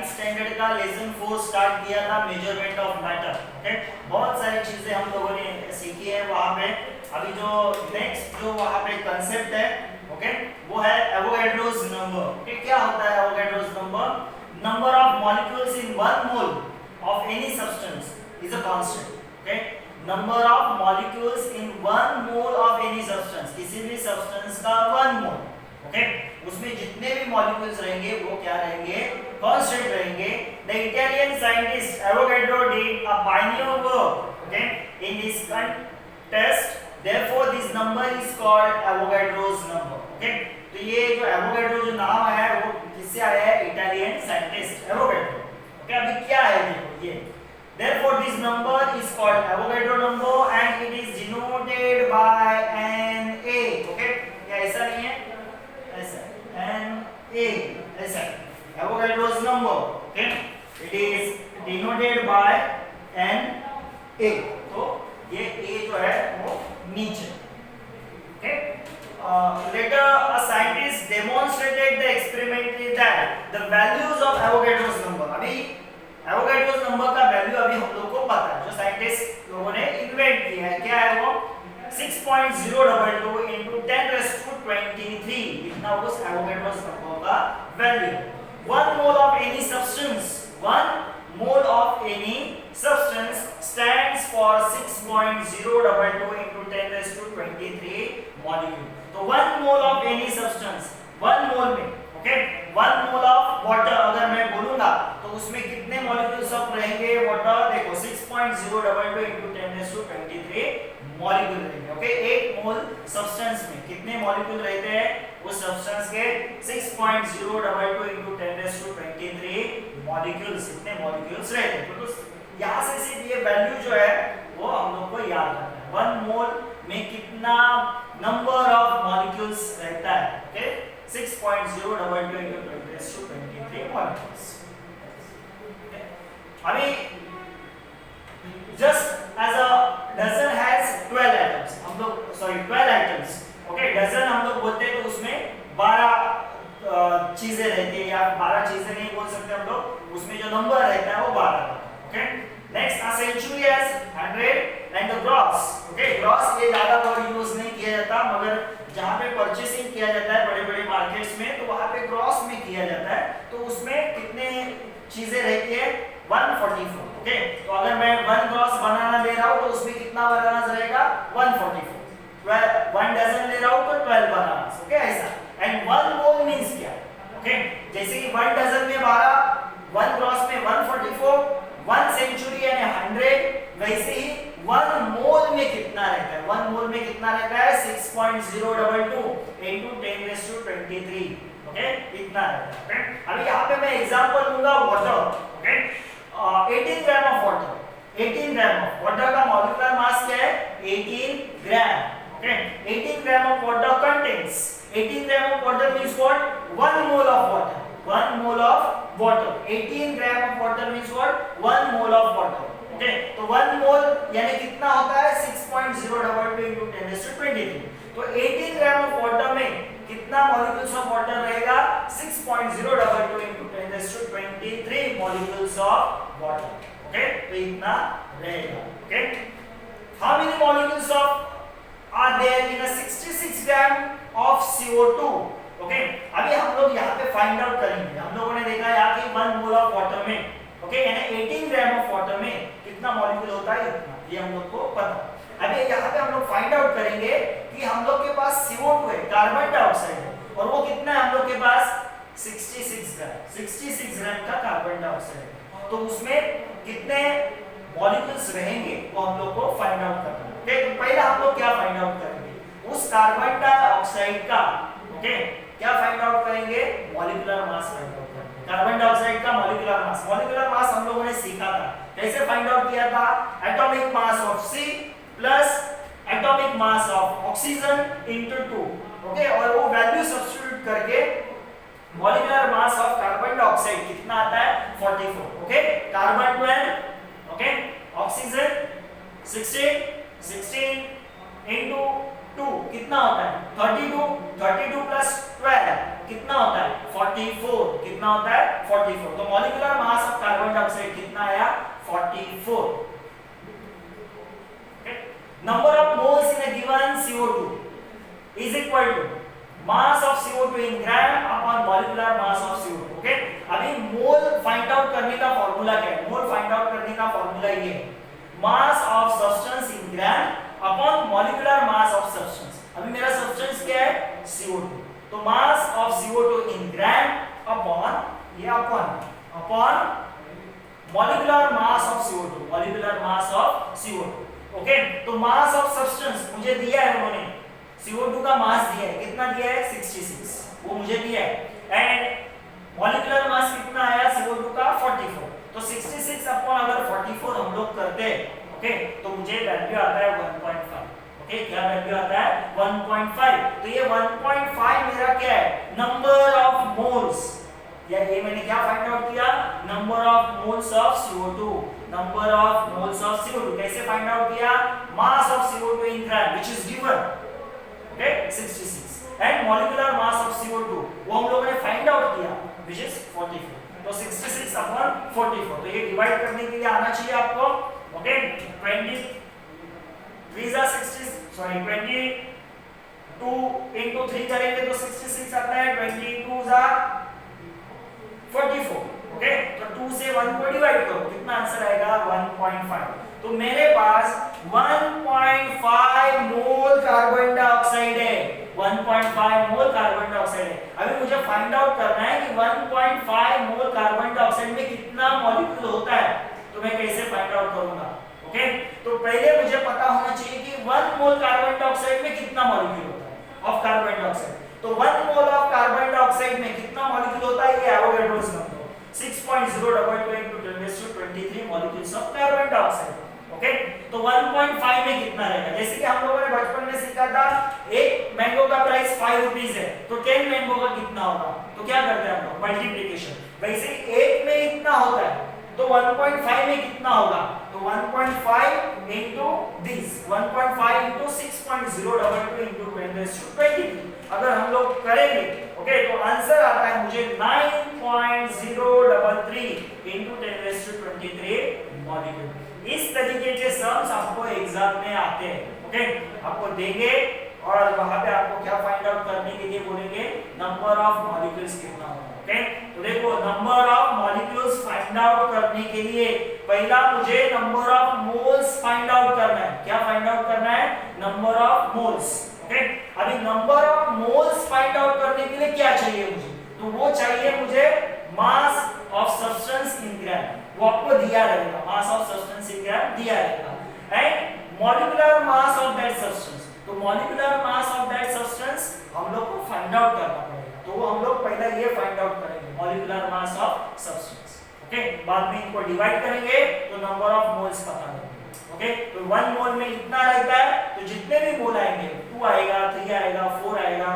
9th standard का lesson 4 start किया था, मेजरमेंट ऑफ मैटर। ओके, बहुत सारी चीजें हम लोगों ने सीखी है वहां पे। अभी जो नेक्स्ट जो वहां पे कांसेप्ट है, ओके, वो है एवोगाड्रोस नंबर। ओके, क्या होता है Avogadro's number? Number of molecules in 1 mole of any substance is a constant. Okay, number of molecules in 1 mole of any substance, किसी भी सब्सटेंस का 1 मोल, ओके, उसमें जितने भी मॉलिक्यूल्स रहेंगे वो क्या रहेंगे? कांस्टेंट रहेंगे। The Italian scientist Avogadro did a Pioneer work, okay, in this contest, therefore this number is called Avogadro's number। Okay, तो ये जो एवोगाड्रो जो नाम है वो किससे आया है? Italian scientist Avogadro. ओके, अभी क्या है देखो ये, therefore this number is called Avogadro number and it is denoted by an A। Okay, क्या ऐसा नहीं है? ऐसा an A, ऐसा Avogadro's number। Okay, it is denoted by an A। तो ये A जो है वो नीचे। Okay, later a scientist demonstrated the experiment that the values of Avogadro's number, अभी एवोगाड्रोस नंबर का वैल्यू अभी हम लोग को पता है, जो साइंटिस्ट लोगों ने इन्वेंट किया है, क्या है वो? 6.022 into 10⁻23, इतना उस एवोगाड्रोस नंबर का value. 1 mole of any substance, 1 mole of any substance stands for 6.022 into 10⁻23 molecule। तो 1 mole of any substance, 1 mole में, ओके, 1 मोल ऑफ वाटर अगर मैं बोलूंगा तो उसमें कितने मॉलिक्यूल्स ऑफ रहेंगे? वाटर देखो 6.022 into 10⁻23 मॉलिक्यूल रहेंगे। ओके, 1 मोल सब्सटेंस में कितने मॉलिक्यूल रहते हैं? उस सब्सटेंस के 6.022 into 10⁻23 मॉलिक्यूल्स, इतने मॉलिक्यूल्स रहते हैं। तो यहां से सिर्फ ये वैल्यू जो है वो हम लोग को याद रखना है, 1 मोल में कितना नंबर ऑफ मॉलिक्यूल्स रहता है। Okay, 6.022 into 10⁻23 molecules। अभी just as a dozen has 12 atoms, हम लोग 12 atoms, ओके, डजन हम लोग बोलते हैं तो उसमें 12 चीजें रहती है, या 12 चीजें नहीं बोल सकते हम लोग, उसमें जो नंबर रहता है वो 12 रहता है। Okay, next a century has 100 and the gross। Okay, gross ये ज्यादा वर्ड यूज नहीं किया जाता, मगर जहां पे परचेसिंग किया जाता है बड़े बड़े मार्केट्स में तो वहां पे ग्रॉस में किया जाता है, तो उसमें कितने चीजें रहती है? 144। ओके, तो अगर मैं 1 ग्रॉस बनाना ले रहा हूं तो उसमें कितना बनाना रहेगा? 144। 1 डजन ले रहा हूं तो 12 बनाना। ओके, ऐसा। एंड 1 मोल मींस क्या? ओके, जैसे कि 1 डजन में 12, 1 ग्रॉस में 144, 1 सेंचुरी यानी 100, वैसे ही 1 मोल में कितना रहता है? 1 मोल में कितना रहता है? 6.022 into 10⁻23। ओके, इतना रहता है। ओके, अभी यहाँ पे मैं एग्जांपल दूंगा water. Okay, 18 gram of water, 18 gram of water का मॉलिक्यूलर मास क्या है? 18 gram. Okay, 18 gram of water contains, 18 gram of water means what? 1 mole of water, 1 mole of water. 18 gram of water means what? 1 mole of water. Okay, तो 1 मोल यानी कितना होता है? 6.022 into 10⁻23। तो 18 gram of water में कितना मॉलिक्यूल्स ऑफ वाटर रहेगा? 6.022 into 10⁻23 molecules of water. Okay, तो इतना रहेगा। Okay, how many molecules of are there in a 66 gram of CO2? Okay, अभी हम लोग यहाँ पे फाइंड आउट करेंगे। हम लोगों ने देखा यहाँ कि 1 मोल ऑफ वाटर में, ओके, यानी 18 ग्राम ऑफ वाटर में कितना मॉलिक्यूल होता है? इतना, ये हम लोग को पता। अभी यहाँ पे हम लोग फाइंड आउट करेंगे कि हम लोग के पास CO2 है, कार्बन डाइऑक्साइड है, और वो कितना है हम लोग के पास? 66 ग्राम, 66 ग्राम का कार्बन डाइऑक्साइड है। तो उसमें कितने मॉलिक्यूल्स रहेंगे वो हम लोग को फाइंड आउट करना है। ओके, तो पहले हम लोग क्या फाइंड आउट करेंगे? उस कार्बन डाइऑक्साइड का, ओके, क्या फाइंड आउट करेंगे? मॉलिक्यूलर मास फाइंड आउट करेंगे। कार्बन डाइऑक्साइड का मॉलिक्यूलर मास, मॉलिक्यूलर मास हम लोगों ने सीखा था, कैसे फाइंड आउट किया था? Atomic mass of C plus atomic mass of oxygen into 2। Okay, और वो वैल्यू सब्स्टिट्यूट करके molecular mass of carbon dioxide कितना आता है? 44। Okay, carbon 12, okay, oxygen 16 into 2 कितना होता है? 32 प्लस 12 कितना होता है 44, कितना होता है 44। तो molecular mass of carbon dioxide कितना आया 44। Number of moles in a given CO2 is equal to mass of CO2 in gram upon molecular mass of CO2। Okay, अभी मोल फाइंड आउट करने का फार्मूला क्या है? मोल फाइंड आउट करने का formula ये है, mass of substance in gram upon molecular mass of substance. अभी मेरा सब्सटेंस क्या है CO2, तो mass of CO2 in gram upon ये upon molecular mass of CO2, molecular mass of CO2। Okay, तो मास ऑफ सब्सटेंस मुझे दिया है उन्होंने, CO2 का मास दिया है, कितना दिया है 66, वो मुझे दिया है। एंड मॉलिक्यूलर मास कितना आया CO2 का 44। तो 66 अपॉन अगर 44 हम लोग करते हैं, ओके, तो मुझे वैल्यू आता है 1.5। ओके, क्या वैल्यू आता है 1.5। तो ये 1.5 मेरा क्या है नंबर ऑफ मोल्स, या ये मैंने क्या फाइंड आउट किया number of moles of CO2, number of moles of CO2 कैसे फाइंड आउट किया, मास of CO2 in gram which is given, okay 66, and molecular mass of CO2 वो हम लोगों ने फाइंड आउट किया व्हिच इज 44। तो 66 upon 44, तो ये डिवाइड करने के लिए आना चाहिए आपको। ओके, 22 into 3 करेंगे तो 66 आता है, 22 44। ओके, तो 2 से 1 को डिवाइड करो, कितना आंसर आएगा 1.5। तो मेरे पास 1.5 मोल कार्बन डाइऑक्साइड है, 1.5 मोल कार्बन डाइऑक्साइड है। अभी मुझे फाइंड आउट करना है कि 1.5 मोल कार्बन डाइऑक्साइड में कितना मॉलिक्यूल होता है, तो मैं कैसे फाइंड आउट करूंगा। ओके, तो पहले मुझे पता होना चाहिए कि 1 मोल कार्बन डाइऑक्साइड में कितना मॉलिक्यूल होता है ऑफ कार्बन डाइऑक्साइड। तो 1 मोल ऑफ कार्बन डाइऑक्साइड में कितना मॉलिक्यूल होता है, ये Avogadro's number 6.022 into 10⁻23 molecules of carbon dioxide. Okay, तो 1.5 में कितना रहेगा, जैसे कि हम लोगों ने बचपन में सीखा था एक मैंगो का प्राइस 5 रुपीस है, तो 10 मैंगो का कितना होगा, तो क्या करते हैं हम लोग मल्टीप्लिकेशन, वैसे एक में इतना होता है तो 1.5 में कितना होगा, तो 1.5 into this 1.5 into 6.022 into 10⁻23 अगर हम लोग करेंगे, ओके, तो आंसर आता है मुझे 9.033 into 10⁻23 मॉलिक्यूल। इस तरीके के सम्स आपको एग्जाम में आते हैं। ओके, आपको देंगे और वहां पे आपको क्या फाइंड आउट करने के लिए बोलेंगे नंबर ऑफ मॉलिक्यूल्स कितना होगा। ओके, तो देखो number of molecules find out करने के लिए पहला मुझे number of moles find out करना है। क्या फाइंड आउट करना है, नंबर ऑफ मोल्स। ओके, अभी number of moles find out करने के लिए क्या चाहिए मुझे, तो वो चाहिए मुझे मास ऑफ सब्सटेंस इन ग्राम, वो आपको दिया रहेगा, मास ऑफ सब्सटेंस इन ग्राम दिया रहेगा, and molecular mass of that substance. तो molecular mass of that substance हम लोग को फाइंड आउट करना पड़ेगा, तो हम लोग पहले ये फाइंड आउट करेंगे molecular mass of substance. Okay, बाद में इनको डिवाइड करेंगे तो नंबर ऑफ मोल्स पता लगेगा। ओके, तो 1 मोल में इतना रहता है, तो जितने भी मोल आएंगे 2 आएगा, 3 आएगा, 4 आएगा,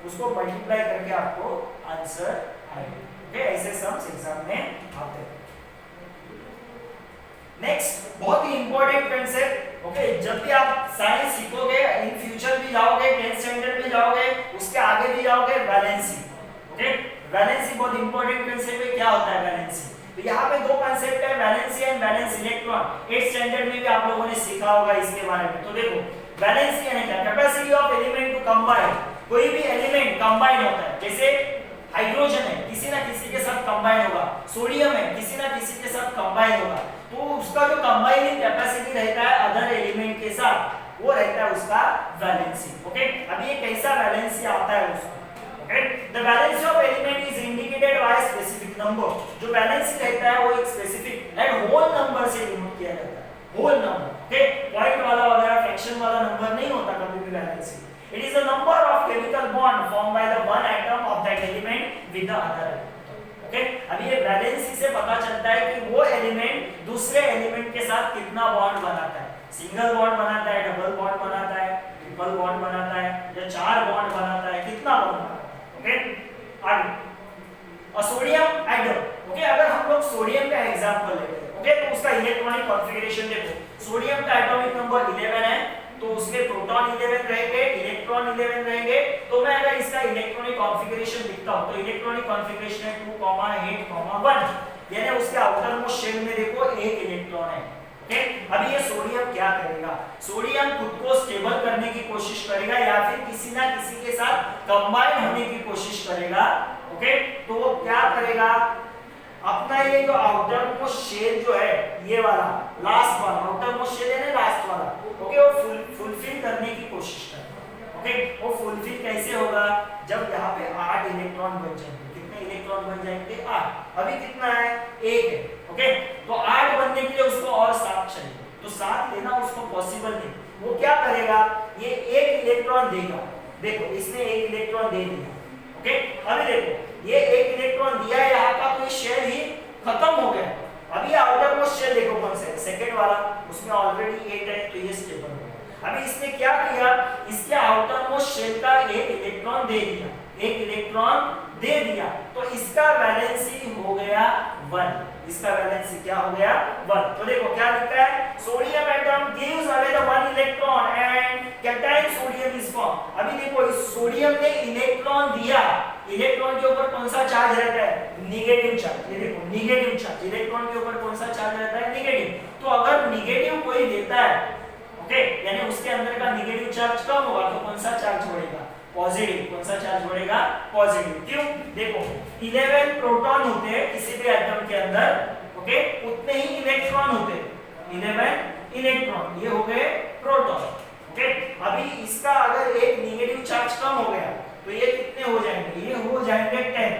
उसको मल्टीप्लाई करके आपको आंसर आएगा। ओके, ऐसे सम्स एग्जाम में आते हैं। नेक्स्ट बहुत ही इंपॉर्टेंट कांसेप्ट, ओके, जब भी आप साइंस सीखोगे, इन फ्यूचर भी जाओगे, 10th स्टैंडर्ड भी जाओगे, उसके आगे भी जाओगे, वैलेंसी। ओके, वैलेंसी बहुत इंपॉर्टेंट कांसेप्ट है। क्या होता है वैलेंसी, तो यहाँ पे 2 कांसेप्ट है, valency and valence electron. 8th standard में भी आप लोगों ने सीखा होगा इसके बारे में। तो देखो वैलेंसी यानी क्या, capacity of element to combine, कोई भी एलिमेंट कंबाइन होता है, जैसे हाइड्रोजन है किसी ना किसी के साथ कंबाइन होगा, सोडियम है किसी ना किसी के साथ कंबाइन होगा, तो उसका जो कंबाइनिंग कैपेसिटी रहता है अदर एलिमेंट के साथ, वो रहता है उसका वैलेंसी। ओके, अभी ये कैसा वैलेंसी आता है उसका, okay, the valency of element is indicated by specific number. जो वैलेंसी रहता है वो एक स्पेसिफिक एंड होल नंबर से डिनोट किया जाता है, होल नंबर। ओके, पॉइंट वाला वगैरह फ्रैक्शन वाला नंबर नहीं होता कभी भी valency. It is the number of chemical bond formed by the one atom of that element with the other atom. Okay? अभी ये वैलेंसी से पता चलता है कि वो एलिमेंट दूसरे एलिमेंट के साथ कितना बॉन्ड बनाता है, सिंगल बॉन्ड बनाता है, डबल बॉन्ड बनाता है, ट्रिपल बॉन्ड बनाता है, या 4 बॉन्ड बनाता है, कितना बॉन्ड बनाता है। ओके, आगे सोडियम एटम। ओके, अगर हम लोग सोडियम का एग्जांपल लेते हैं, ओके, तो उसका इलेक्ट्रॉनिक कॉन्फ़िगरेशन देखो, सोडियम का एटॉमिक नंबर 11 है, तो उसमें प्रोटॉन 11 रहेंगे, इलेक्ट्रॉन 11 रहेंगे। तो मैं अगर इसका इलेक्ट्रॉनिक कॉन्फ़िगरेशन लिखता हूं तो इलेक्ट्रॉनिक कॉन्फ़िगरेशन है 2, 8, 1, यानी उसके आउटर मोस्ट शेल में देखो एक इलेक्ट्रॉन है। ओके, अभी ये सोडियम क्या करेगा? सोडियम खुद को स्टेबल करने की कोशिश करेगा या फिर किसी ना किसी के साथ कंबाइन होने की कोशिश करेगा। ओके, तो वो क्या करेगा? अपना ये जो आउटर मोस्ट शेल जो है, ये वाला लास्ट वाला आउटर मोस्ट शेल है ना, लास्ट वाला, ओके, वो फुलफिल करने की कोशिश करेगा। ओके, वो फुलफिल कैसे होगा? जब यहाँ पे 8 इलेक्ट्रॉन बन जाएंगे। कितने इलेक्ट्रॉन बन जाएंगे? 8। अभी कितना है? 1 है। ओके, तो 8 बनने के लिए उसको और 7 चाहिए, तो 7 लेना उसको पॉसिबल नहीं। वो क्या करेगा? ये 1 इलेक्ट्रॉन देगा। देखो, इसने 1 इलेक्ट्रॉन दे दिया। ओके, अभी देखो, ये 1 इलेक्ट्रॉन दिया है यहाँ का, तो ये शेल ही खत्म हो गया। अभी आउटर मोस्ट शेल देखो कौन सा है? सेकंड वाला, उसमें ऑलरेडी 8 है, तो ये स्टेबल हो गया। अभी इसने क्या किया? इसके आउटर मोस्ट शेल का 1 इलेक्ट्रॉन दे दिया, 1 इलेक्ट्रॉन दे दिया, तो इसका वैलेंसी हो गया 1। इसका वैलेंसी क्या हो गया? 1। तो देखो क्या लिखा है? Sodium atom gives away the 1 electron and cation sodium is form. अभी देखो, इस सोडियम ने इलेक्ट्रॉन दिया, इलेक्ट्रॉन के ऊपर कौन सा चार्ज रहता है? Negative charge. ये देखो, नेगेटिव चार्ज, इलेक्ट्रॉन के ऊपर कौन सा चार्ज रहता है? नेगेटिव। तो अगर नेगेटिव कोई देता है, ओके, यानी उसके अंदर का नेगेटिव चार्ज कम होगा, तो कौन सा चार्ज बढ़ेगा? पॉजिटिव। कौन सा चार्ज बढ़ेगा? पॉजिटिव। क्यों? देखो, 11 प्रोटॉन होते हैं किसी भी एटम के अंदर, ओके, उतने ही इलेक्ट्रॉन होते हैं, 11 इलेक्ट्रॉन, ये हो गए प्रोटॉन। ओके, अभी इसका अगर एक नेगेटिव चार्ज कम हो गया, तो ये कितने हो जाएंगे? ये हो जाएंगे 10।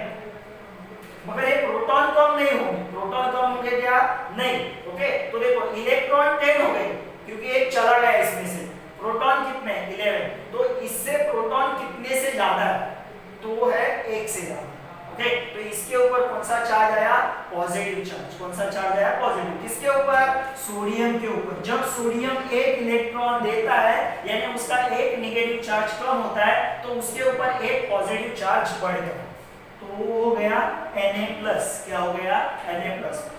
मगर ये प्रोटॉन कम नहीं होंगे। प्रोटॉन कम होंगे क्या? नहीं। ओके, तो देखो, इलेक्ट्रॉन 10 हो गए क्योंकि एक चला गया इसमें से। प्रोटॉन कितने? 11। तो इससे प्रोटॉन कितने से ज्यादा है? तो वो है 1 से ज्यादा। ओके, तो इसके ऊपर कौन सा चार्ज आया? Positive charge. कौन सा चार्ज आया? पॉजिटिव। किसके ऊपर? सोडियम के ऊपर। जब सोडियम 1 इलेक्ट्रॉन देता है, यानी उसका एक नेगेटिव चार्ज कम होता है, तो उसके ऊपर एक पॉजिटिव चार्ज बढ़ गया, तो वो हो गया Na+। क्या हो गया? Na+।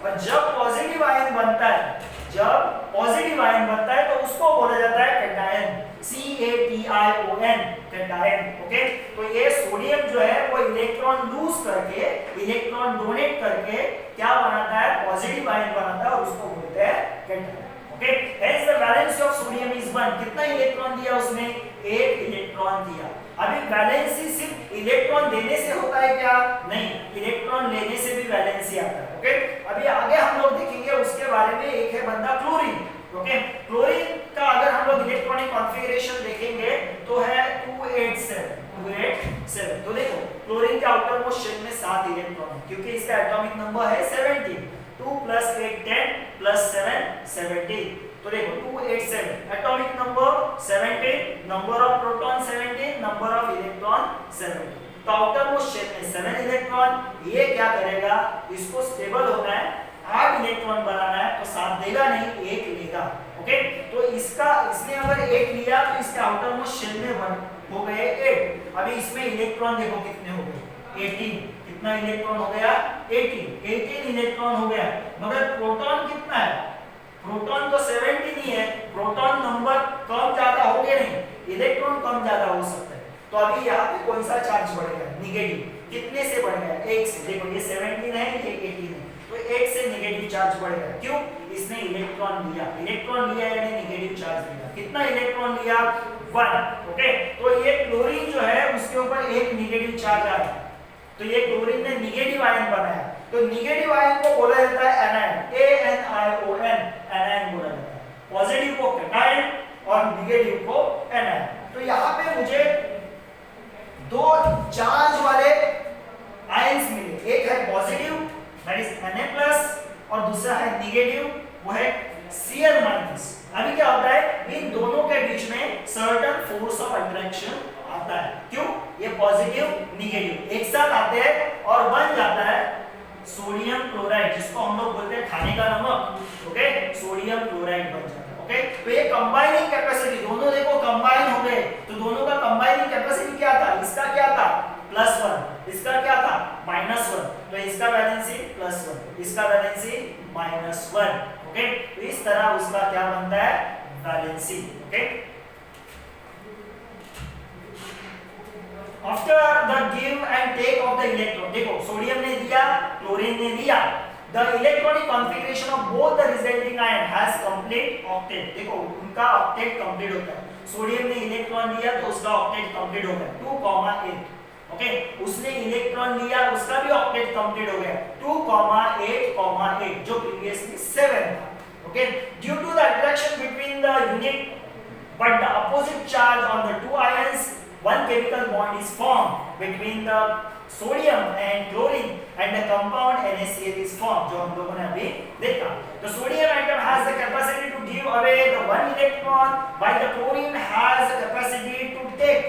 और जब पॉजिटिव आयन बनता है, जब पॉजिटिव आयन बनता है, तो उसको बोला जाता है कैटायन, CATION, कैटायन। ओके, तो ये सोडियम जो है वो इलेक्ट्रॉन लूज करके, इलेक्ट्रॉन डोनेट करके क्या बनाता है? पॉजिटिव आयन बनाता है, और उसको बोलते हैं cation. Okay, hence the valency of sodium is 1। कितना इलेक्ट्रॉन दिया उसने? 1 इलेक्ट्रॉन दिया। अभी वैलेंसी सिर्फ इलेक्ट्रॉन देने से होता है क्या? नहीं, इलेक्ट्रॉन लेने से भी वैलेंसी आता है। ओके, अभी आगे हम लोग देखेंगे उसके बारे में। एक है बंदा क्लोरीन। ओके, क्लोरीन का अगर हम लोग इलेक्ट्रॉनिक कॉन्फ़िगरेशन देखेंगे तो है 287। तो देखो, क्लोरीन के आउटर मोस्ट शेल में 7 इलेक्ट्रॉन है, क्योंकि इसका एटॉमिक नंबर है 17। 2 + 8 10 + 7 17। तो देखो, 287 atomic number 17, number of proton 17, number of electron 17। तो आउटर मोस्ट शेल में 7 इलेक्ट्रॉन। ये क्या करेगा? इसको स्टेबल होना है, 8 इलेक्ट्रॉन बनाना है, तो 7 देगा नहीं, 1 लेगा। ओके, तो इसने अगर 1 लिया, तो इसके आउटर मोस्ट शेल में 1 हो गए 8। अभी इसमें इलेक्ट्रॉन देखो कितने हो गए? 18। कितना इलेक्ट्रॉन हो गया? 18 इलेक्ट्रॉन हो गया। मगर प्रोटॉन कितना है? प्रोटॉन तो 17 ही है। प्रोटॉन नंबर कम ज्यादा हो गए नहीं, इलेक्ट्रॉन कम ज्यादा हो सकता है। तो अभी यहाँ पे कौन सा चार्ज बढ़ेगा? नेगेटिव। कितने से बढ़ गया? 1 से। देखो, ये 17 है, ये 18 है, तो 1 से नेगेटिव चार्ज बढ़ेगा। क्यों? इसने इलेक्ट्रॉन लिया, इलेक्ट्रॉन लिया यानी नेगेटिव चार्ज लिया। कितना इलेक्ट्रॉन लिया? 1। ओके, तो ये क्लोरीन जो है उसके ऊपर एक नेगेटिव चार्ज आया, तो ये क्लोरीन ने नेगेटिव आयन बनाया। तो नेगेटिव आयन को बोला जाता है एनायन, ANION, एनायन बोला जाता है। पॉजिटिव को कैटायन और नेगेटिव को एनायन। तो यहाँ पे मुझे 2 चार्ज वाले आयंस मिले, एक है पॉजिटिव दैट इज Na+, और दूसरा है नेगेटिव, वो है Cl-। अभी क्या होता है? इन दोनों के बीच में सर्टेन फोर्स ऑफ अट्रैक्शन आता है। क्यों? ये पॉजिटिव नेगेटिव एक साथ आते हैं और बन जाता है सोडियम क्लोराइड, जिसको हम लोग बोलते हैं खाने का नमक। ओके, सोडियम क्लोराइड बन जाता है। ओके, तो ये कंबाइनिंग कैपेसिटी, दोनों देखो कंबाइन हो गए, तो दोनों का कंबाइनिंग कैपेसिटी क्या था? इसका क्या था? +1, इसका क्या था? -1। तो इसका वैलेंसी +1, इसका वैलेंसी -1। ओके, तो इस तरह उसका क्या बनता है? Valency. Okay, after the give and take of the electron, देखो सोडियम ने दिया, क्लोरीन ने दिया, the electronic configuration of both the resulting ion has complete octet, देखो उनका ऑक्टेट कंप्लीट होता है। सोडियम ने इलेक्ट्रॉन दिया तो उसका ऑक्टेट कंप्लीट हो गया 2,8, ओके, उसने इलेक्ट्रॉन लिया उसका भी ऑक्टेट कंप्लीट हो गया 2,8,8 जो प्रीवियसली 7 था, okay. Due to the attraction between the unit but the opposite charge on the two ions, one chemical bond is formed between the sodium and chlorine and the compound NaCl is formed, जो हम लोगों ने अभी देखा। The sodium atom has the capacity to give away the one electron while the chlorine has the capacity to take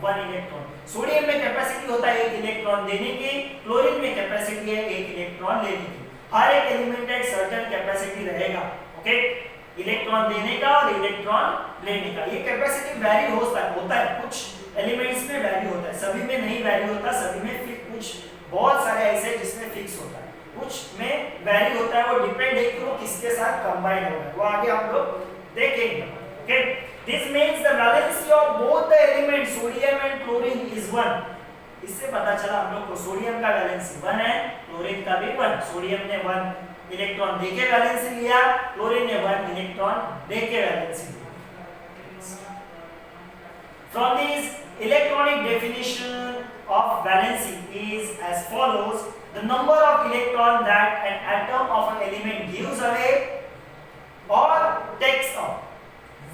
one electron। Sodium में capacity होता है 1 electron देने की, क्लोरीन में कैपेसिटी है 1 इलेक्ट्रॉन लेने की। हर एक एलिमेंट एक सर्टेन कैपेसिटी रहेगा, ओके, इलेक्ट्रॉन देने का और इलेक्ट्रॉन लेने का। ये कैपेसिटी वैरी होता है, कुछ एलिमेंट्स में वैरी होता है, सभी में नहीं वैरी होता, सभी में कुछ बहुत सारे ऐसे जिसमें फिक्स होता है, कुछ में वैरी होता है, वो डिपेंड है कि वो किसके साथ कंबाइन हो रहा है, वो आगे हम लोग देखेंगे, okay. This means the valency of both the elements sodium and chlorine is 1। इससे पता चला हम लोग को सोडियम का वैलेंसी 1 है, क्लोरीन का भी 1। सोडियम ने 1 इलेक्ट्रॉन देके वैलेंसी लिया, क्लोरीन ने 1 इलेक्ट्रॉन देके वैलेंसी लिया। From this electronic definition of valency is as follows: the number of electron that an atom of an element gives away or takes up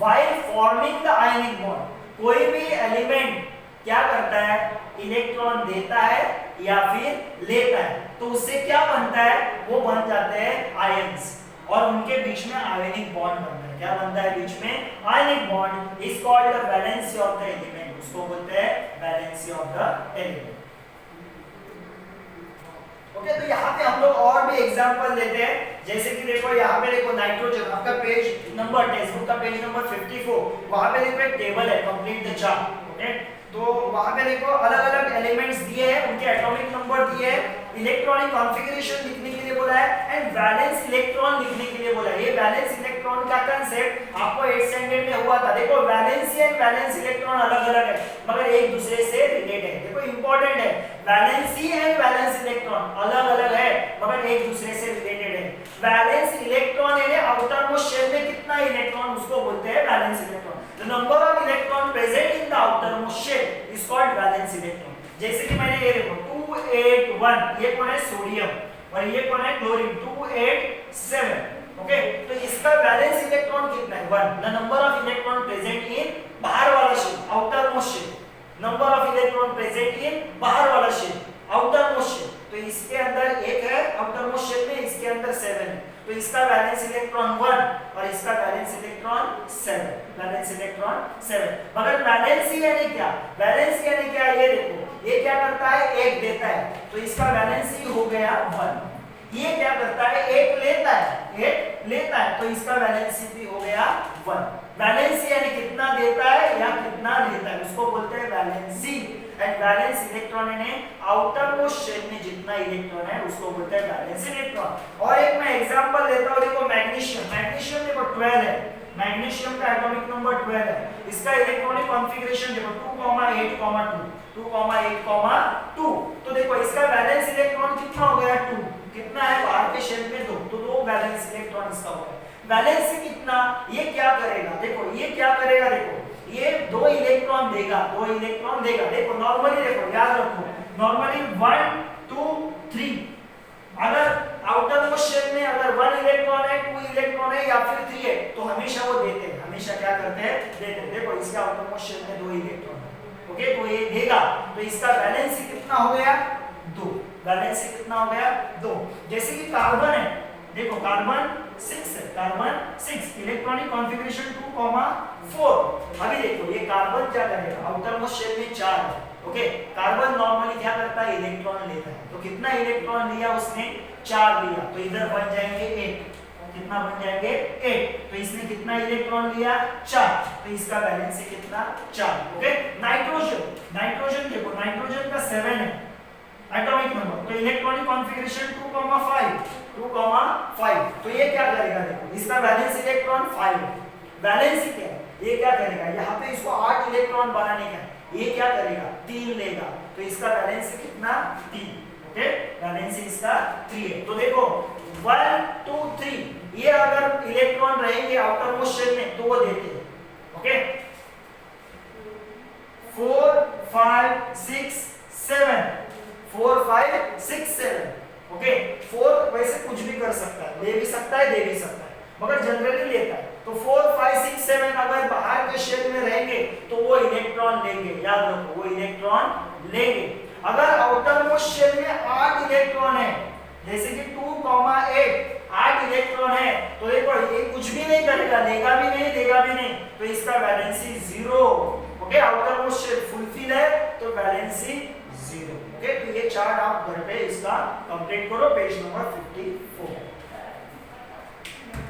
while forming the ionic bond। कोई भी element क्या करता है, electron देता है या फिर लेता है, तो उससे क्या बनता है, वो बन जाते हैं आयंस और उनके बीच में आयनिक बॉन्ड बनता है। क्या बनता है बीच में, ionic bond is called the valency of the element, उसको बोलते हैं valency of the element, okay. तो यहाँ पे हम लोग और भी एग्जांपल लेते हैं, जैसे कि देखो यहाँ पे देखो नाइट्रोजन, आपका पेज नंबर टेक्स्ट बुक का पेज नंबर 54, वहां पे देखो एक टेबल है कंप्लीट द चार्ट, ओके। तो वहां पे देखो अलग-अलग एलिमेंट्स दिए हैं, उनके एटॉमिक नंबर दिए हैं, इलेक्ट्रॉनिक कॉन्फ़िगरेशन लिखने के लिए बोला है एंड वैलेंस इलेक्ट्रॉन लिखने के लिए बोला है। ये वैलेंस इलेक्ट्रॉन का कांसेप्ट आपको 8th स्टैंडर्ड में हुआ था। देखो वैलेंसी एंड वैलेंस इलेक्ट्रॉन अलग-अलग है मगर एक दूसरे से रिलेटेड है। देखो इंपॉर्टेंट है, वैलेंसी एंड वैलेंस इलेक्ट्रॉन अलग-अलग है मगर एक दूसरे से रिलेटेड है। वैलेंस इलेक्ट्रॉन यानी आउटर मोस्ट शेल में कितना इलेक्ट्रॉन, उसको बोलते हैं valence electron. The number of electron present in the outermost shell is called valence electron. जैसे कि मैंने ये देखो 281, ये कौन है, सोडियम, और ये कौन है, क्लोरीन, 287, ओके। तो इसका वैलेंस इलेक्ट्रॉन कितना है, 1। The number of electron present in बाहर वाला शेल, outermost shell, number of electron present in बाहर वाला शेल, आउटर मोस्ट शेल, तो इसके अंदर 1 है आउटर मोस्ट शेल में, इसके अंदर 7 है, तो इसका वैलेंस इलेक्ट्रॉन 1 और इसका वैलेंस इलेक्ट्रॉन 7, वैलेंस इलेक्ट्रॉन 7। मगर वैलेंसी यानी क्या, वैलेंसी यानी क्या, ये देखो ये क्या करता है, 1 देता है तो इसका वैलेंसी हो गया 1। ये क्या करता है, 1 लेता है, 1 लेता है तो इसका वैलेंसी भी हो गया 1। वैलेंसी यानी कितना देता है या कितना लेता है, उसको बोलते हैं वैलेंसी। एंड वैलेंस इलेक्ट्रॉन यानी आउटर मोस्ट शेल में जितना इलेक्ट्रॉन है उसको बोलते हैं वैलेंस इलेक्ट्रॉन। और एक मैं एग्जांपल देता हूं, देखो मैग्नीशियम, मैग्नीशियम देखो 12 है, मैग्नीशियम का एटॉमिक नंबर 12 है, इसका इलेक्ट्रॉनिक कॉन्फ़िगरेशन देखो 2,8,2, 2,8,2। तो देखो इसका वैलेंस इलेक्ट्रॉन कितना हो गया, 2, कितना है बाहर के शेल में 2, तो 2 वैलेंस इलेक्ट्रॉन इसका हो गया। वैलेंसी कितना, ये क्या करेगा, देखो ये क्या करेगा, देखो ये 2 इलेक्ट्रॉन देगा, 2 इलेक्ट्रॉन देगा। देखो नॉर्मली, देखो याद रखो नॉर्मली 1 2 3, अगर आउटर मोस्ट शेल में अगर 1 इलेक्ट्रॉन है, 2 इलेक्ट्रॉन है या फिर 3 है तो हमेशा वो देते हैं, हमेशा क्या करते हैं, देते हैं। देखो इसके आउटर मोस्ट शेल में 2 इलेक्ट्रॉन है, ओके, तो ये देगा तो इसका वैलेंसी कितना हो गया, 2। वैलेंसी कितना हो गया, 2। जैसे कि कार्बन है, देखो कार्बन 6 है, कार्बन 6, इलेक्ट्रॉनिक कॉन्फ़िगरेशन 2,4। अभी देखो ये कार्बन क्या करेगा, आउटर मोस्ट शेल में 4 है, ओके। कार्बन नॉर्मली क्या करता है, इलेक्ट्रॉन लेता है, तो कितना इलेक्ट्रॉन लिया उसने, 4 लिया, तो इधर बन जाएंगे 8, कितना बन जाएंगे 8, तो इसने कितना इलेक्ट्रॉन लिया, 4, तो इसका वैलेंसी कितना, 4, ओके। नाइट्रोजन, नाइट्रोजन देखो नाइट्रोजन का 7 है एटॉमिक नंबर, तो इलेक्ट्रॉनिक कॉन्फ़िगरेशन 2,5, तो ये क्या करेगा, देखो इसका वैलेंस इलेक्ट्रॉन 5 है, वैलेंसी क्या है, ये क्या करेगा, यहाँ पे इसको 8 इलेक्ट्रॉन बनाने का है, ये क्या करेगा 3 लेगा, तो इसका वैलेंसी कितना 3। ओके, वैलेंसी इसका 3 है। तो देखो 1 2 3 ये अगर इलेक्ट्रॉन रहेंगे आउटर मोस्ट शेल में तो वो देते हैं। ओके, 4 5 6 7 4 5 6 7। ओके, 4 वैसे कुछ भी कर सकता है, ले भी सकता है, दे भी सकता है, मगर जनरली लेता है। तो 4 5 6 7 अगर बाहर के शेल में रहेंगे तो वो इलेक्ट्रॉन लेंगे, याद रखो वो इलेक्ट्रॉन लेंगे। अगर आउटर मोस्ट शेल में 8 इलेक्ट्रॉन है, जैसे कि 2 8 8 इलेक्ट्रॉन है, तो देखो ये कुछ भी नहीं करेगा, लेगा भी नहीं, देगा भी नहीं, तो इसका valency 0। Okay, outermost shell fulfil है तो वैलेंसी 0। ओके, तो ये चार्ट आप घर पे इसका कंप्लीट करो, पेज नंबर 54।